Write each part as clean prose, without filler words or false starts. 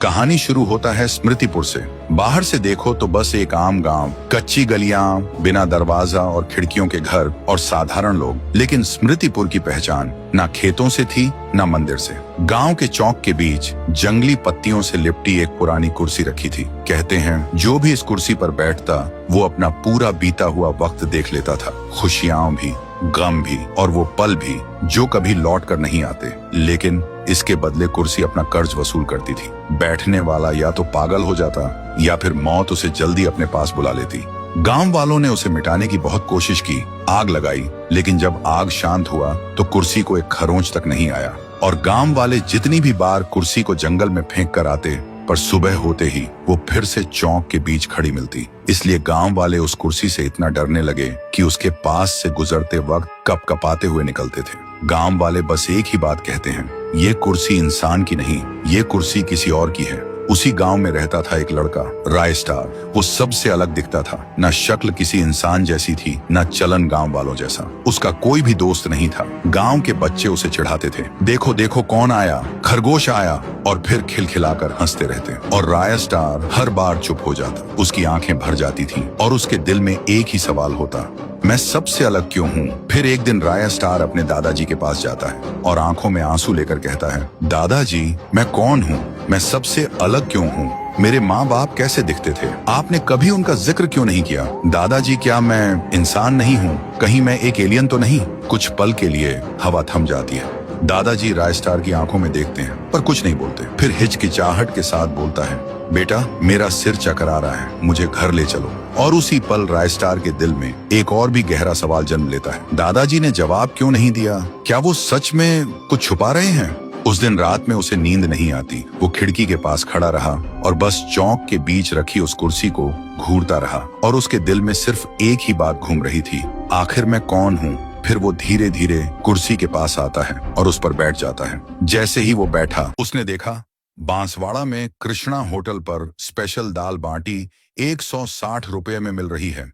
कहानी शुरू होता है स्मृतिपुर से। बाहर से देखो तो बस एक आम गांव, कच्ची गलियां, बिना दरवाजा और खिड़कियों के घर और साधारण लोग। लेकिन स्मृतिपुर की पहचान ना खेतों से थी ना मंदिर से। गांव के चौक के बीच जंगली पत्तियों से लिपटी एक पुरानी कुर्सी रखी थी। कहते हैं जो भी इस कुर्सी पर बैठता वो अपना पूरा बीता हुआ वक्त देख लेता था, खुशियां भी, गम भी और वो पल भी जो कभी लौट कर नहीं आते। लेकिन इसके बदले कुर्सी अपना कर्ज वसूल करती थी। बैठने वाला या तो पागल हो जाता या फिर मौत उसे जल्दी अपने पास बुला लेती। गांव वालों ने उसे मिटाने की बहुत कोशिश की, आग लगाई, लेकिन जब आग शांत हुआ तो कुर्सी को एक खरोंच तक नहीं आया। और गांव वाले जितनी भी बार कुर्सी को जंगल में फेंक कर आते, पर सुबह होते ही वो फिर से चौक के बीच खड़ी मिलती। इसलिए गांव वाले उस कुर्सी से इतना डरने लगे कि उसके पास से गुजरते वक्त कपकपाते हुए निकलते थे। गांव वाले बस एक ही बात कहते हैं, ये कुर्सी इंसान की नहीं, ये कुर्सी किसी और की है। उसी गांव में रहता था एक लड़का, राय स्टार। वो सबसे अलग दिखता था, ना शक्ल किसी इंसान जैसी थी, ना चलन गांव वालों जैसा। उसका कोई भी दोस्त नहीं था। गांव के बच्चे उसे चिढ़ाते थे, देखो देखो कौन आया, खरगोश आया, और फिर खिलखिलाकर हंसते रहते। और राय स्टार हर बार चुप हो जाता। उसकी आंखें भर जाती थीं और उसके दिल में एक ही सवाल होता, मैं सबसे अलग क्यों हूँ। फिर एक दिन राय स्टार अपने दादाजी के पास जाता है और आंखों में आंसू लेकर कहता है, दादाजी मैं कौन हूँ, मैं सबसे अलग क्यों हूँ, मेरे माँ बाप कैसे दिखते थे, आपने कभी उनका जिक्र क्यों नहीं किया। दादाजी क्या मैं इंसान नहीं हूँ, कहीं मैं एक एलियन तो नहीं। कुछ पल के लिए हवा थम जाती है। दादाजी राय स्टार की आंखों में देखते हैं पर कुछ नहीं बोलते। फिर हिचकिचाहट के साथ बोलता है, बेटा मेरा सिर चकरा रहा है, मुझे घर ले चलो। और उसी पल राय स्टार के दिल में एक और भी गहरा सवाल जन्म लेता है, दादाजी ने जवाब क्यों नहीं दिया, क्या वो सच में कुछ छुपा रहे हैं। उस दिन रात में उसे नींद नहीं आती। वो खिड़की के पास खड़ा रहा और बस चौक के बीच रखी उस कुर्सी को घूरता रहा। और उसके दिल में सिर्फ एक ही बात घूम रही थी, आखिर मैं कौन हूँ। फिर वो धीरे धीरे कुर्सी के पास आता है और उस पर बैठ जाता है। जैसे ही वो बैठा उसने देखा बांसवाड़ा में कृष्णा होटल पर स्पेशल दाल बाटी 160 रुपए में मिल रही है,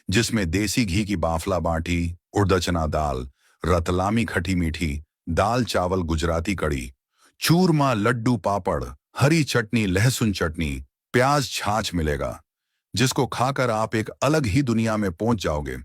जिसमें देसी घी की बाफला बाटी, उड़द चना दाल, रतलामी खटी मीठी दाल चावल गुजराती कड़ी, चूरमा लड्डू पापड़, हरी चटनी लहसुन चटनी, प्याज छाछ मिलेगा, जिसको खाकर आप एक अलग ही दुनिया में पहुंच जाओगे।